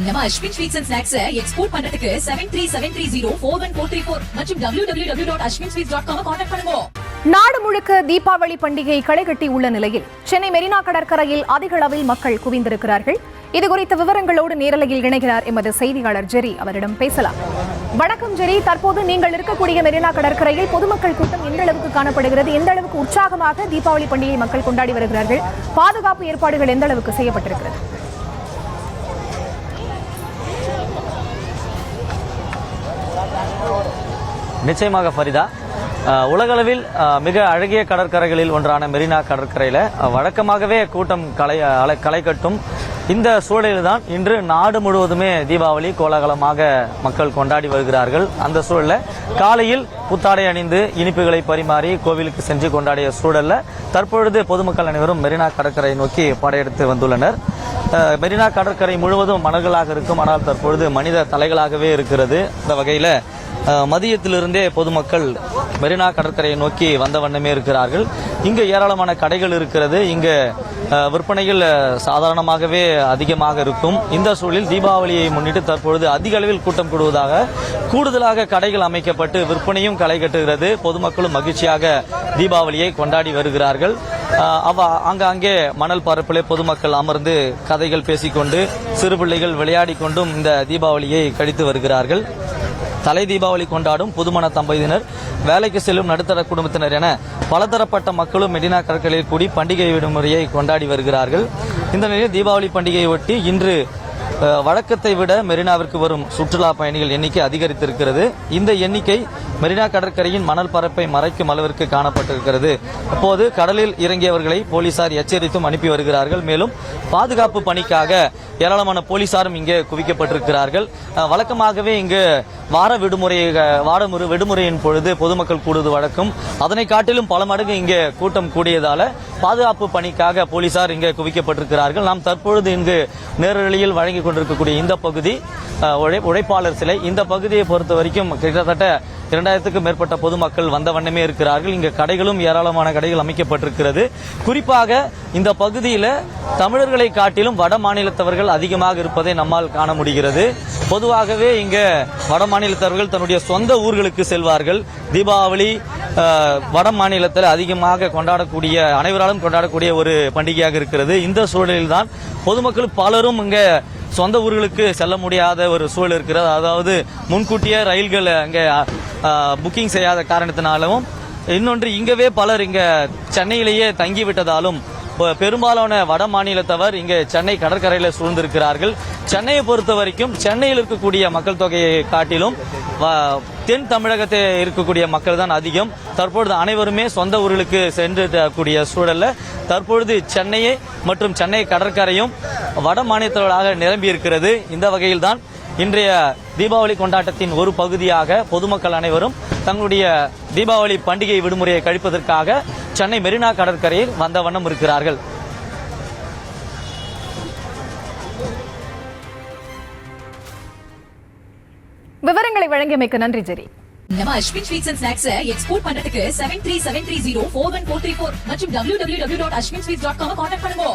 நம்ம Ashwin sweets and snacks export பண்றதுக்கு 7373041434 மற்றும் www.ashwinsweets.com கான்டாக்ட் பண்ணுங்க. நாடு முழுக்க தீபாவளி பண்டிகை களைகட்டி உள்ள நிலையில் சென்னை மெரினா கடற்கரையில் அதிக அளவில் மக்கள் குவிந்திருக்கிறார்கள். இதுகுறித்த விவரங்களோடு நேரலையில் இணைகிறார் எமது செய்தியாளர் ஜெரி. அவரிடம் பேசலாம். வணக்கம் ஜெரி, தற்போது நீங்கள் இருக்கக்கூடிய மெரினா கடற்கரையில் பொதுமக்கள் கூட்டம் எந்த அளவுக்கு காணப்படுகிறது? எந்த அளவுக்கு உற்சாகமாக தீபாவளி பண்டிகை மக்கள் கொண்டாடி வருகிறார்கள்? பாதுகாப்பு ஏற்பாடுகள் எந்த அளவுக்கு செய்யப்பட்டிருக்கிறது? நிச்சயமாக ஃபரிதா, உலகளவில் மிக அழகிய கடற்கரைகளில் ஒன்றான மெரினா கடற்கரையில் வழக்கமாகவே கூட்டம் களை கட்டும். இந்த சூழலில் தான் இன்று நாடு முழுவதுமே தீபாவளி கோலாகலமாக மக்கள் கொண்டாடி வருகிறார்கள். அந்த சூழலில் காலையில் புத்தாடை அணிந்து இனிப்புகளை பரிமாறி கோவிலுக்கு சென்று கொண்டாடிய சூழலில் தற்பொழுது பொதுமக்கள் அனைவரும் மெரினா கடற்கரை நோக்கி படையெடுத்து வந்துள்ளனர். மெரினா கடற்கரை முழுவதும் மணல்களாக இருக்கும், ஆனால் தற்பொழுது மனித தலைகளாகவே இருக்கிறது. இந்த வகையில் மதியத்திலிருந்தே பொதுமக்கள் மெரினா கடற்கரையை நோக்கி வந்த வண்ணமே இருக்கிறார்கள். இங்கு ஏராளமான கடைகள் இருக்கிறது. இங்கு விற்பனைகள் சாதாரணமாகவே அதிகமாக இருக்கும். இந்த சூழலில் தீபாவளியை முன்னிட்டு தற்பொழுது அதிக அளவில் கூட்டம் கூடுதலாக கடைகள் அமைக்கப்பட்டு விற்பனையும் களை கட்டுகிறது. பொதுமக்களும் மகிழ்ச்சியாக தீபாவளியை கொண்டாடி வருகிறார்கள். அங்கே மணல் பரப்பிலே பொதுமக்கள் அமர்ந்து கதைகள் பேசிக்கொண்டு சிறு பிள்ளைகள் விளையாடி கொண்டும் இந்த தீபாவளியை கழித்து வருகிறார்கள். தலை தீபாவளி கொண்டாடும் புதுமண தம்பதியினர், வேலைக்கு செல்லும் நடுத்தர குடும்பத்தினர் என பலதரப்பட்ட மக்களும் மெரினா கடற்கரையில் கூடி பண்டிகை விடுமுறையை கொண்டாடி வருகிறார்கள். இந்த நிலையில் தீபாவளி பண்டிகையை ஒட்டி இன்று வழக்கத்தை விட மெரினாவிற்கு வரும் சுற்றுலா பயணிகள் எண்ணிக்கை அதிகரித்திருக்கிறது. இந்த எண்ணிக்கை மெரினா கடற்கரையின் மணல் பரப்பை மறைக்கும் அளவிற்கு காணப்பட்டிருக்கிறது. அப்போது கடலில் இறங்கியவர்களை போலீசார் எச்சரித்தும் அனுப்பி வருகிறார்கள். மேலும் பாதுகாப்பு பணிக்காக ஏராளமான போலீசாரும் இங்கே குவிக்கப்பட்டிருக்கிறார்கள். வழக்கமாகவே இங்கு வார விடுமுறையின் பொழுது பொதுமக்கள் கூடுவது வழக்கம். அதனை காட்டிலும் பல மடங்கு இங்கே கூட்டம் கூடியதால பாதுகாப்பு பணிக்காக போலீசார் இங்கே குவிக்கப்பட்டிருக்கிறார்கள். நாம் தற்பொழுது இங்கு நேரலையில் வழங்கிக் கொண்டிருக்கக்கூடிய இந்த பகுதி உழைப்பாளர் சிலை. இந்த பகுதியை பொறுத்த வரைக்கும் கிட்டத்தட்ட 2000க்கும் மேற்பட்ட பொதுமக்கள் வந்த வண்ணமே இருக்கிறார்கள். இங்கு கடைகளும் ஏராளமான கடைகள் அமைக்கப்பட்டிருக்கிறது. குறிப்பாக இந்த பகுதியில் தமிழர்களை காட்டிலும் வட மாநிலத்தவர்கள் அதிகமாக இருப்பதை நம்மால் காண முடிகிறது. பொதுவாகவே இங்கு வட மாநிலத்தவர்கள் தன்னுடைய சொந்த ஊர்களுக்கு செல்வார்கள். தீபாவளி வட மாநிலத்தில் அதிகமாக அனைவராலும் கொண்டாடக்கூடிய ஒரு பண்டிகையாக இருக்கிறது. இந்த சூழலில் தான் பொதுமக்கள் பலரும் இங்கே சொந்த ஊர்களுக்கு செல்ல முடியாத ஒரு சூழல் இருக்கிறது. அதாவது முன்கூட்டியே ரயில்கள் அங்கே புக்கிங் செய்யாத காரணத்தினாலும், இன்னொன்று இங்கவே பலர் இங்க சென்னையிலேயே தங்கிவிட்டதாலும் பெரும்பாலான வட மாநிலத்தவர் இங்கே சென்னை கடற்கரையில் சூழ்ந்திருக்கிறார்கள். சென்னையை பொறுத்த வரைக்கும் சென்னையில் இருக்கக்கூடிய மக்கள் தொகையை காட்டிலும் தென் தமிழகத்தில் இருக்கக்கூடிய மக்கள் தான் அதிகம். தற்பொழுது அனைவருமே சொந்த ஊர்களுக்கு சென்று கூடிய சூழல்ல தற்பொழுது சென்னையை மற்றும் சென்னை கடற்கரையும் வட மாநிலத்தவர்களாக நிரம்பி இருக்கிறது. இந்த வகையில் தான் இன்றைய தீபாவளி கொண்டாட்டத்தின் ஒரு பகுதியாக பொதுமக்கள் அனைவரும் தங்களுடைய தீபாவளி பண்டிகை விடுமுறையை கழிப்பதற்காக சென்னை மெரினா கடற்கரையில் வந்த வண்ணம் இருக்கிறார்கள். விவரங்களை வழங்கியமைக்கு நன்றி ஜெரி. நம்ம Ashwin sweets and snacks export பண்றதுக்கு 7373041434 மற்றும் www.ashwinsweets.com கான்டாக்ட் பண்ணுங்க.